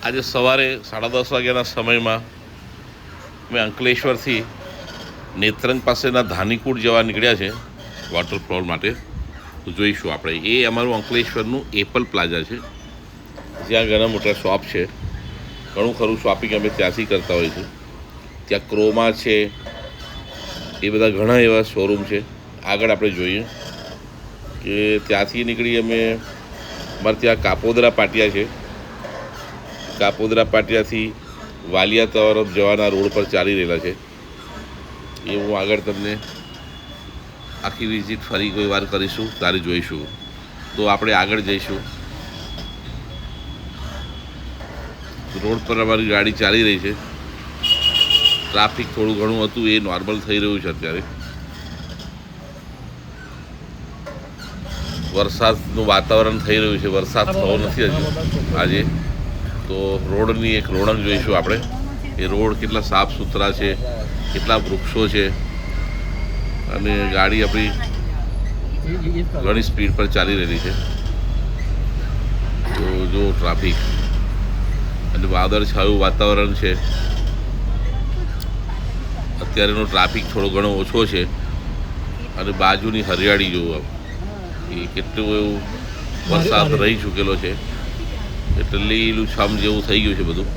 આજે સવારે 10:30 વાગ્યાના સમયમાં અમે અંકલેશ્વરથી નેત્રંગ પાસેના ધાનીકુડ જવા નીકળ્યા છે વોટરફોલ માટે. તો જોઈશું આપણે. એ અમારું અંકલેશ્વરનું એપલ પ્લાઝા છે, જ્યાં ઘણા મોટા શોપ છે. ઘણું ખરું શોપિંગ અમે ત્યાંથી કરતા હોઈએ છીએ. ત્યાં ક્રોમા છે, એ બધા ઘણા એવા શોરૂમ છે. આગળ આપણે જોઈએ કે ત્યાંથી નીકળી અમે અમારે ત્યાં કાપોદરા પાટિયા છે. કાપોદરા પાટિયાથી વાલિયા તરફ જવાના રોડ પર ચાલી રહેલા છે. એ હું આગળ તમને આખી વિઝિટ ફરી કોઈ વાર કરીશું, ત્યારે જોઈશું. તો આપણે આગળ જઈશું. રોડ પર અમારી ગાડી ચાલી રહી છે. ટ્રાફિક થોડું ઘણું હતું, એ નોર્મલ થઈ રહ્યું છે અત્યારે. વરસાદનું વાતાવરણ થઈ રહ્યું છે, વરસાદ થવો નથી હજુ આજે. તો રોડની એક રોણક જોઈશું આપણે. એ રોડ કેટલા સાફ સુથરા છે, કેટલા વૃક્ષો છે, અને ગાડી આપણી ઘણી સ્પીડ પર ચાલી રહેલી છે. તો જો ટ્રાફિક અને વાદળછાયું વાતાવરણ છે. અત્યારેનો ટ્રાફિક થોડો ઘણો ઓછો છે, અને બાજુની હરિયાળી જોવું એ કેટલું એવું વરસાદ રહી ચૂકેલો છે, એટલે લીલું છમ જેવું થઈ ગયું છે બધું.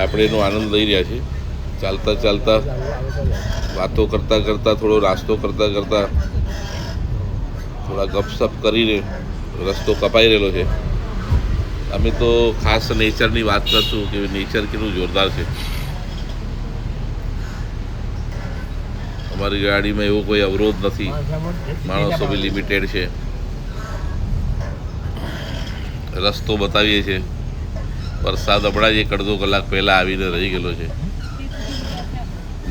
આપણે એનો આનંદ લઈ રહ્યા છીએ. ચાલતા ચાલતા, વાતો કરતાં કરતાં, થોડો નાસ્તો કરતાં કરતાં, થોડા ગપસપ કરીને રસ્તો કપાઈ રહેલો છે. અમે તો ખાસ નેચરની વાત કરશું કે નેચર કેટલું જોરદાર છે. અમારી ગાડીમાં એવો કોઈ અવરોધ નથી, માણસો બી લિમિટેડ છે. રસ્તો બતાવીએ છીએ. વરસાદ હમણાં જ 1-1.5 કલાક પહેલાં આવીને રહી ગયેલો છે.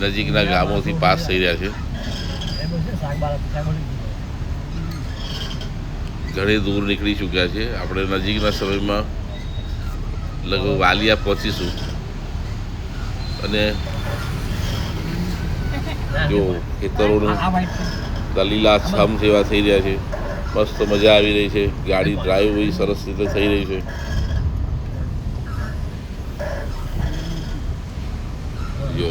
નજીકના ગામોથી પાસ થઈ રહ્યા છે. ઘણી દૂર નીકળી ચૂક્યા છે. આપણે નજીકના સમયમાં લગભગ વાલિયા પહોંચીશું. અને જો ખેતરોનું લીલાછમ જેવા થઈ રહ્યા છે. મસ્ત મજા આવી રહી છે. ગાડી ડ્રાઈવ બી સરસ રીતે થઈ રહી છે. જો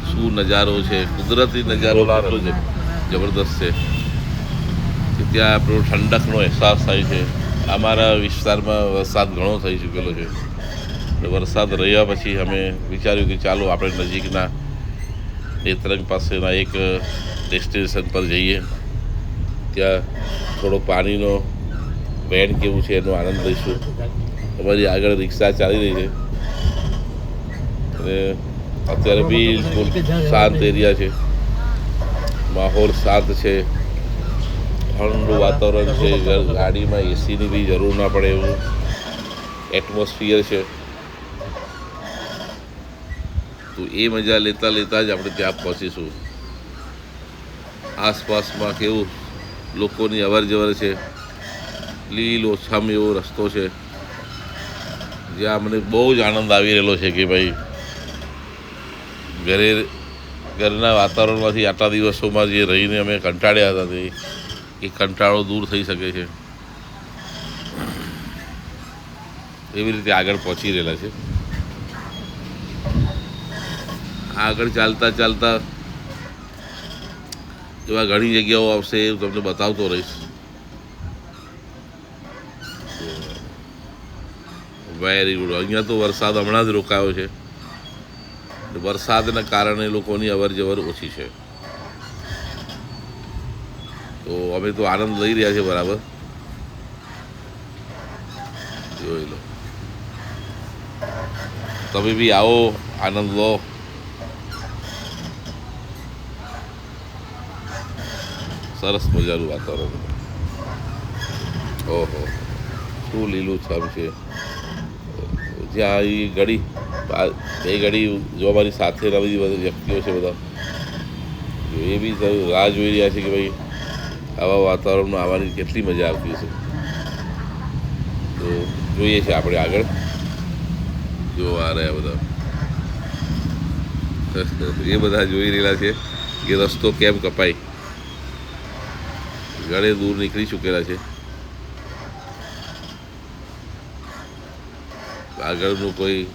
શું નજારો છે, કુદરતી નજારો એટલો જ જબરદસ્ત છે કે ત્યાં આપણો ઠંડકનો અહેસાસ થાય છે. અમારા વિસ્તારમાં વરસાદ ઘણો થઈ ચૂકેલો છે. વરસાદ રહ્યા પછી અમે વિચાર્યું કે ચાલો આપણે નજીકના નેત્રંગ પાસેના એક ડેસ્ટિનેશન પર જઈએ. ત્યાં થોડો પાણીનો વેણ કેવું છે એનો આનંદ લઈશું. અમારી આગળ રિક્ષા ચાલી રહી છે, અને અત્યારે બિલકુલ શાંત એરિયા છે. માહોલ શાંત છે, ઠંડુ વાતાવરણ છે. ગાડીમાં એસીની બી જરૂર ના પડે એવું એટમોસ્ફિયર છે. તો એ મજા લેતા લેતા જ આપણે ત્યાં પહોંચીશું. આસપાસમાં કેવું લોકોની અવર જવર છે. લીલોછમ એવો રસ્તો છે, જ્યાં મને બહુ જ આનંદ આવી રહેલો છે કે ભાઈ ઘરના વાતાવરણમાંથી આટલા દિવસોમાં જે રહીને અમે કંટાળ્યા હતા તે એ કંટાળો દૂર થઈ શકે છે. એવી રીતે આગળ પહોંચી રહેલા છે. આગળ ચાલતા ચાલતા એવા ઘણી જગ્યાઓ આવશે, એ તમને બતાવતો રહીશ. Very good. અહીંયા તો વરસાદ હમણાં જ રોકાયો છે. વરસાદના કારણે લોકોની અવર જવર ઓછી છે. તો અમે તો આનંદ લઈ રહ્યા છીએ બરાબર. જોઈ લો, તમે બી આવો, આનંદ લો. સરસ મજાનું વાતાવરણ. ઓહો, શું લીલું છમ છે. જ્યાં એ ઘડી બે ઘડી જો અમારી સાથે બધી વ્યક્તિઓ છે, બધા એ બી રાહ જોઈ રહ્યા છે કે ભાઈ આવા વાતાવરણમાં આવવાની કેટલી મજા આવતી હશે. તો જોઈએ છે આપણે આગળ. જો આ રહ્યા બધા, એ બધા જોઈ રહેલા છે કે રસ્તો કેમ કપાય. ઘણે દૂર નીકળી ચૂકેલા છે. આગળનું કોઈ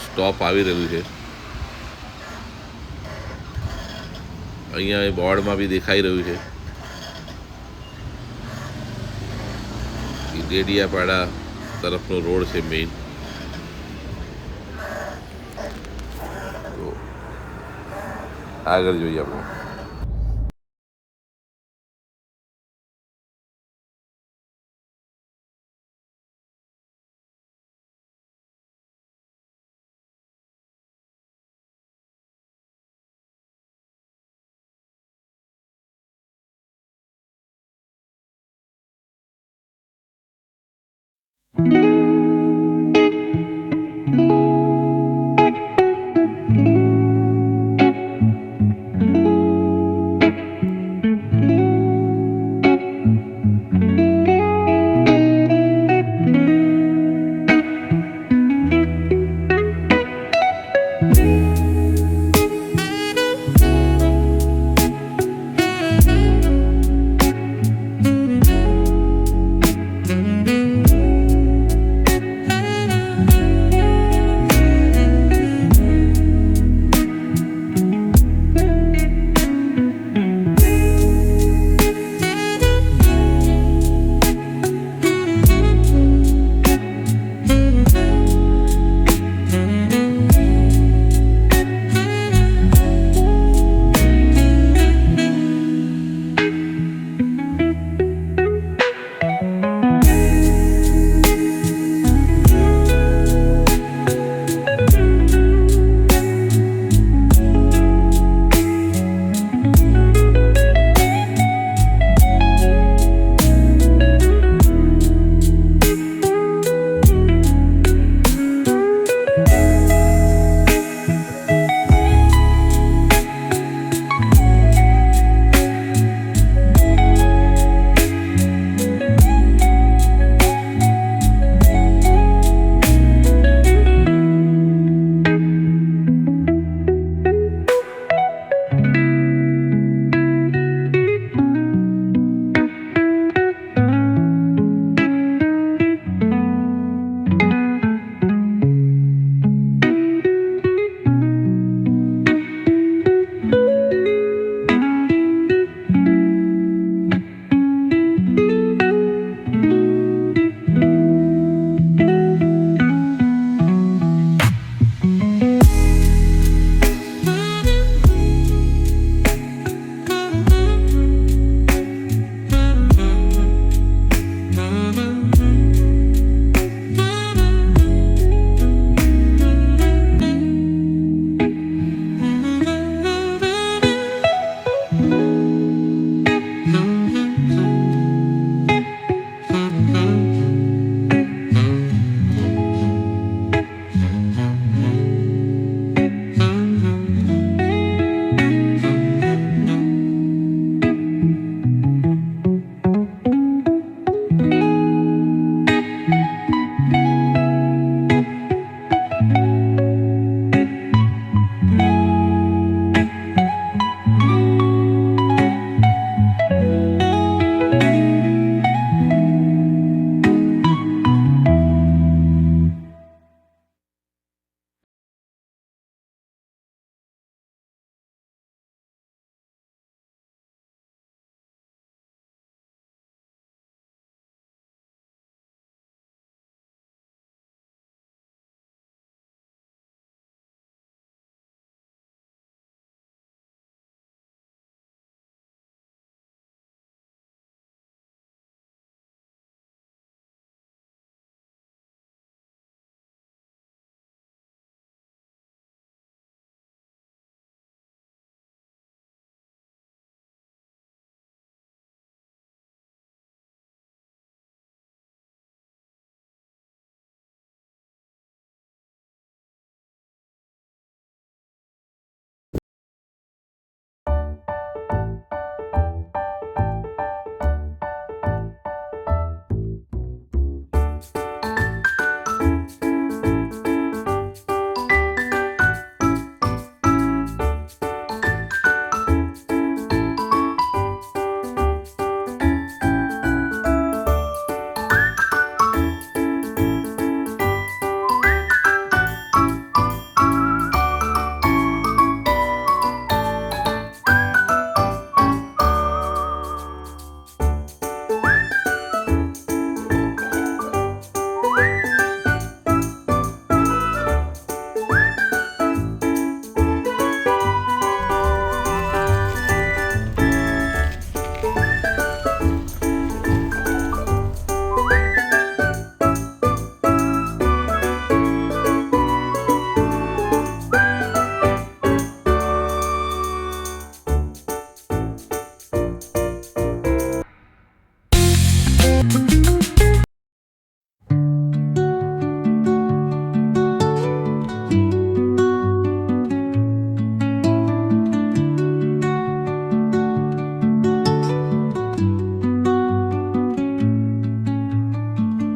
સ્ટોપ આવી રહ્યું છે. અહીંયા એ બોર્ડમાં બી દેખાઈ રહ્યું છે કે ડેડિયાપાડા તરફનો રોડ છે મેઇન. તો આગળ જોઈએ આપણે.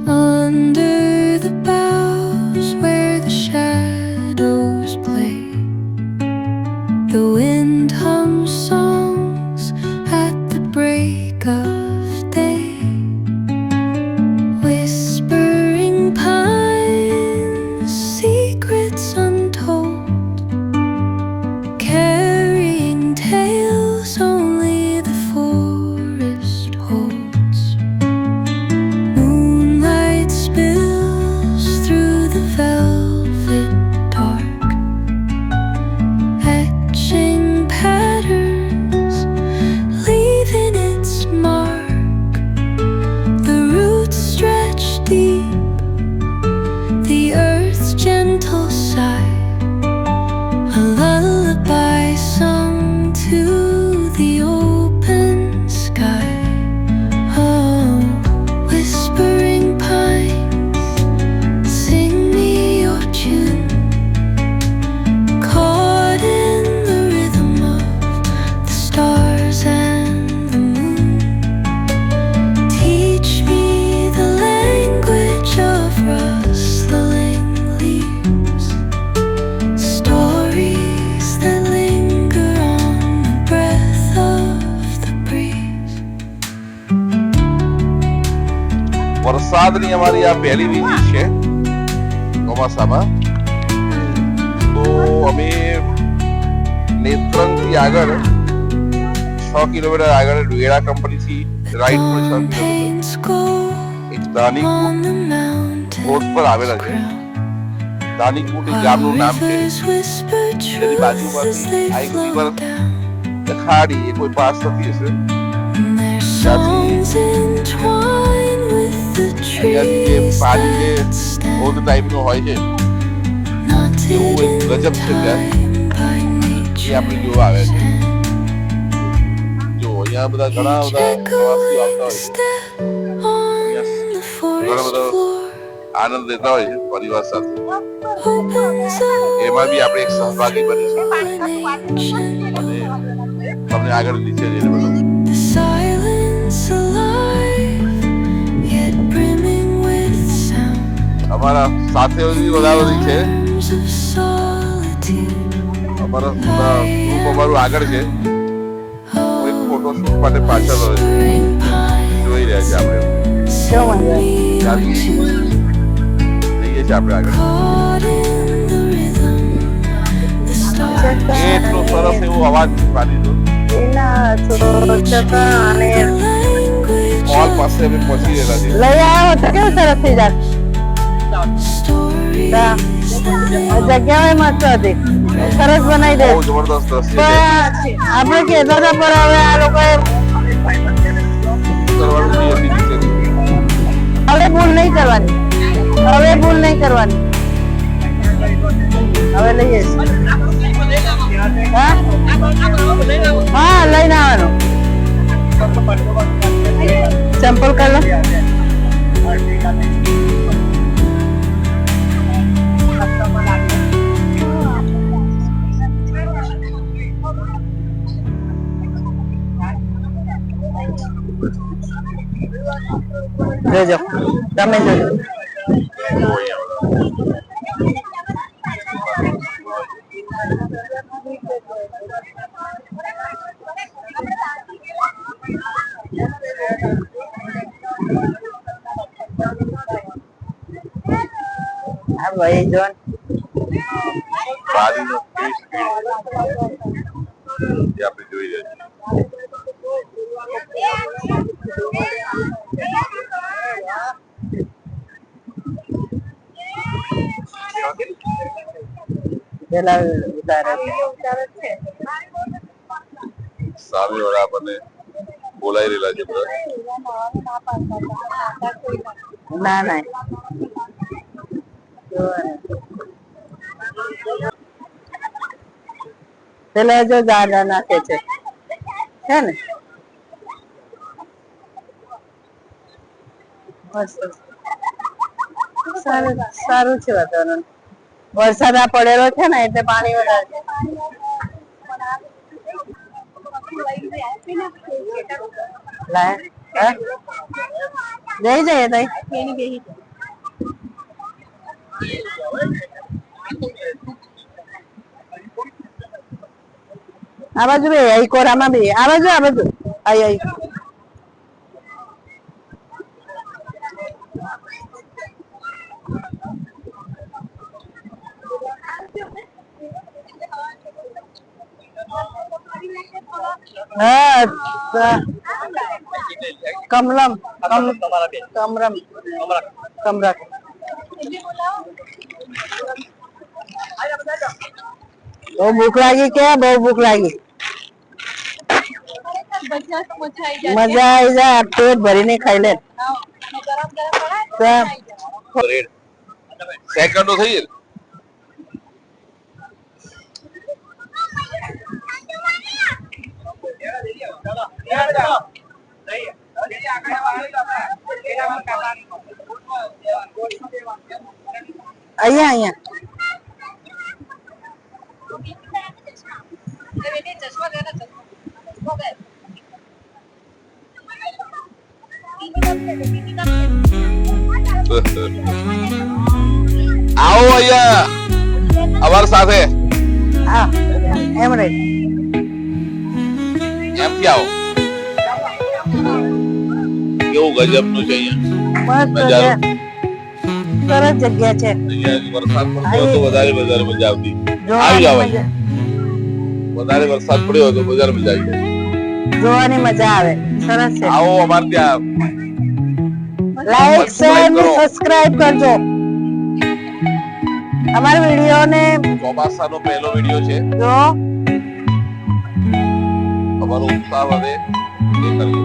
Under the boughs where the shadows play, the wind hums songs at the break of day. Whispering pines, secrets untold, carrying tales only the forest holds. Moonlight spills through the velvet dark, etching patterns, leaving its mark. The roots stretch deep, the earth's gentle sigh, a lullaby sung to the open sky. Oh, whispering pines, sing me your tune, caught in the rhythm of the stars and the moon. Teach me the language of rustling leaves, stories that linger on the breath of the breeze. વરસાદની અમારી આ પહેલી visit છે ચોમાસામાં. તો અમે નેત્રંગથી આગળ 6 kilometre આગળ વેળા કંપનીથી રાઈટ પર 6 કિલોમીટર Paints gold એક દાનિકપુર on the mountain રોડ પર આવેલા છે. દાનિકપુર એ ગામનું નામ છે. rivers whisper truth બાજુમાંથી as they આ એક flow river down, ખાડી એ કોઈ પાસ થતી હશે. and their songs entwine with the અહીંયાથી જે trees પાણી જે that stand, ઓld ટાઈપનું હોય છે knotted એવું એક in ગજબ છે ત્યાં. time by એ nature's આપણે જોવા આવે છે. hand. જો અહીંયા બધા ઘણા Each બધા echo પ્રવાસીઓ આવતા like a હોય છે. step on the forest બધા floor આનંદ લેતા હોય છે પરિવાર સાથે. opens a એમાં બી આપણે એક સહભાગી બનીશું connection. અને તમને આગળ નીચે જઈને બધું The silence alive, yet brimming with sound. અમારા સાથે બી બધા બધી છે. Arms of solitude. અમારા ગ્રુપ અમારું આગળ છે. એક ફોટો શૂટ માટે પાછળ Whispering pines, જોઈ રહ્યા છે આપણે. sing me your ત્યાંથી tune, જઈએ છીએ આપણે આગળ. caught in the rhythm, the stars એટલો સરસ એવો અવાજ પાડીધો. હોલ પાસે અમે પહોંચી ગયેલા છીએ. લઈ આવ્યો તો કેવું સરસ થઈ જાય. stories તા. જગ્યા મસ્ત હતી, સરસ બનાવી દે. બહુ જબરદસ્ત દ્રશ્ય છે. પણ આપણે કહેતા હતા પણ હવે આ લોકોએ કરવાનું બી હતી નીચેથી. હવે ભૂલ નહીં કરવાની, હવે ભૂલ નહીં કરવાની. હવે લઈએ છીએ. હા હા લઈને આવવાનું. ચંપલ કર લો. જોજો તમે જોજો. હા ભાઈ જો પાણીનો ટેસ્ટ એ આપણે જોઈ રહ્યા પેલા ઉતારે છે. સામે વાળા આપણને બોલાઈ રહેલા છે બધા. ના ના પેલા જો દાદા નાખે છે ને. મસ્ત સારું સારું છે વાતાવરણ. વરસાદ આ પડેલો છે ને એટલે પાણી વધારે છે. લાય હા? જઈ જઈએ તઈ આ બાજુ બે આઈ કોરામાં બે આ બાજુ આઈ આઈ હા કમલમ કમરમ કમરક બહુ ભૂખ લાગી કે બહુ ભૂખ લાગી મજા આવી જાય પેટ ભરીને ખાઈ લે સેકન્ડો થઈ જાય. અહીંયા અહીંયા આવો અહીંયા અમારી સાથે હા એમ રે એમ કે આવો. કેવું ગજબનું છે અહીંયા મસ્ત છે નજારો. સરસ જગ્યા છે અહીંયા વરસાદ પડતો તો વધારે મજા આવતી. આવી જોવાની જાવ મજા વધારે વરસાદ પડ્યો તો વધારે મજા આવી જાય. જોવાની મજા આવે સરસ છે આવો અમારે ત્યાં લાઈક શેર Subscribe ને કરો. સબસ્ક્રાઇબ કરજો અમારા વિડીયો ને ચોમાસાનો પહેલો વિડીયો છે. જો અમારો ઉત્સાહ વધે એ કરીએ.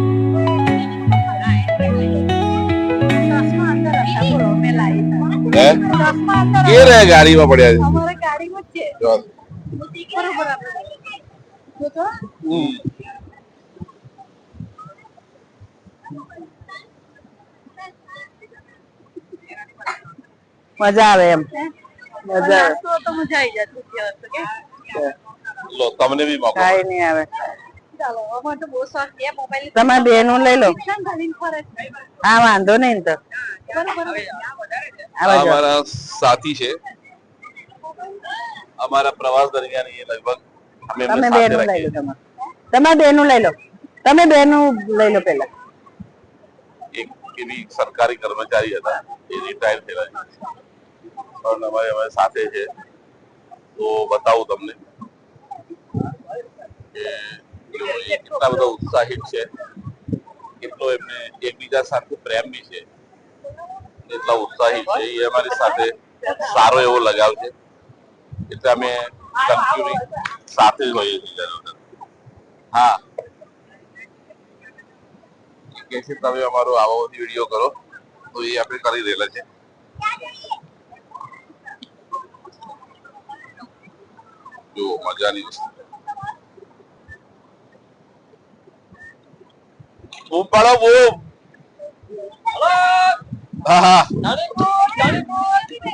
હે? કે રે ગાડીમાં પડ્યા છે જો. હમ. મજા આવે એમ મજા આવે લો તમને બી મોકો કાઈ નહીં આવે તમારે બેનું લઈ લો હા વાંધો નહીં ને તો આ આ બાજુ. અમારા સાથી છે. અમારા પ્રવાસ દરમિયાન એ લગભગ અમે એમને તમે સાથે બેનું લઈ રાખીએ. લો તમારે બેનું લઈ લો તમે બેનું લઈ લો પેલા એક એવી સરકારી કર્મચારી હતા એ રિટાયર થયેલા છે પણ અમારે સાથે છે તો બતાવું તમને કે તેઓ કેટલા બધા ઉત્સાહિત છે, કેટલો એમને એકબીજા સાથે પ્રેમ બી છે, એટલા ઉત્સાહિત છે. એ અમારી સાથે સારો એવો લગાવ છે એટલે અમે કન્ટિન્યુ સાથે જ હોઈએ છીએ. હા કે છે તમે અમારો આવો વિડીયો કરો તો એ આપણે કરી રહેલા છે. જો મજાની વસ્તુ બૂમ પાડો બૂમ. હા હા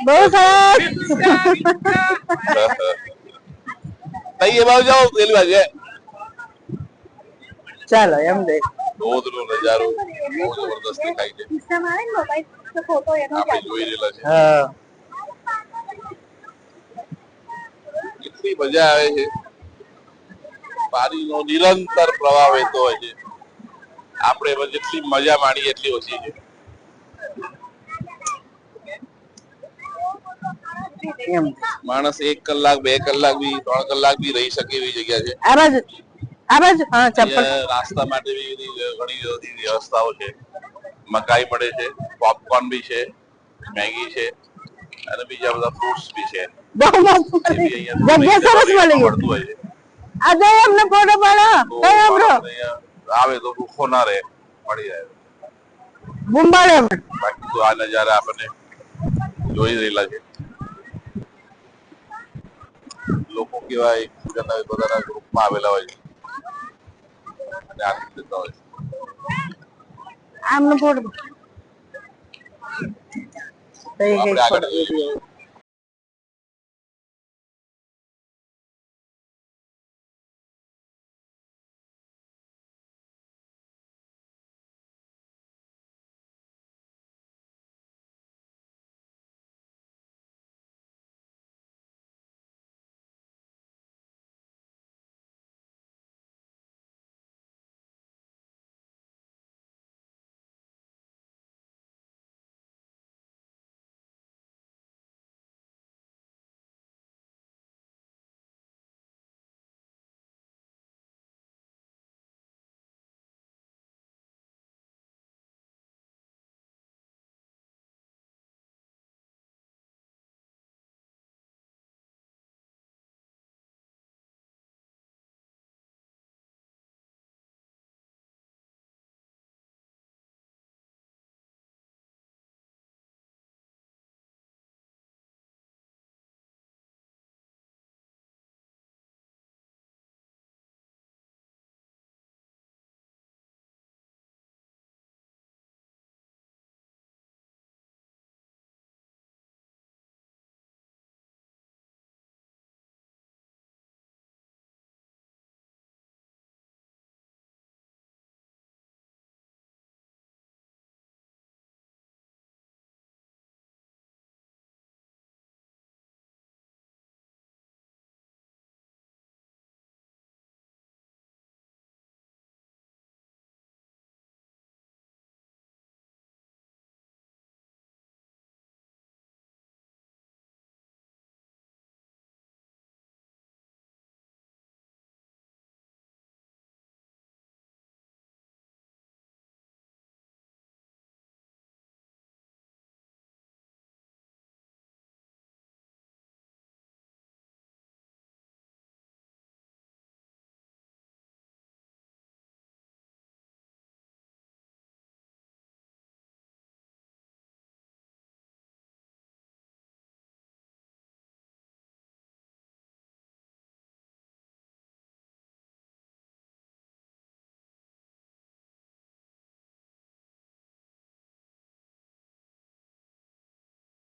બહુ સરસ તઈ એ બાજુ જાઓ પેલી બાજુ ચાલો એમ દે ધોધનો નજારો બહુ જબરદસ્ત દેખાય છે. આપણે જોઈ રહેલા છે. હા એટલી મજા આવે છે. પાણીનો નિરંતર પ્રવાહ વહેતો હોય છે. આપણે એમાં જેટલી મજા માણીએ એટલી ઓછી છે. એમ માણસ 1 કલાક 2 કલાક બી 3 કલાક બી રહી શકે એવી જગ્યા છે. આ બાજુ હા ચપ્પલ અહીંયા નાસ્તા માટે બી ઘણી બધી વ્યવસ્થાઓ છે. મકાઈ મળે છે, પોપકોર્ન બી છે, મેગી છે અને બીજા બધા ફ્રૂટ્સ બી છે. બહુ મસ્ત એ બી અહીંયા જગ્યા સરસ મળી ગઈ મળતું હોય છે. આ જઈ અમને ફોટો પાડો તો કઈ આપડો માણસને અહીંયા આવે તો ભૂખો ના રહે, મળી જાય. બુંબાડે અમને બાકી તો આ નજારા આપણને જોઈ રહેલા છે. લોકો કેવા એકબીજાના બધાના ગ્રુપમાં આવેલા હોય છે અને આનંદ લેતા હોય છે. આમનો ફોટો થઈ ગઈ આપણે આગળ short video.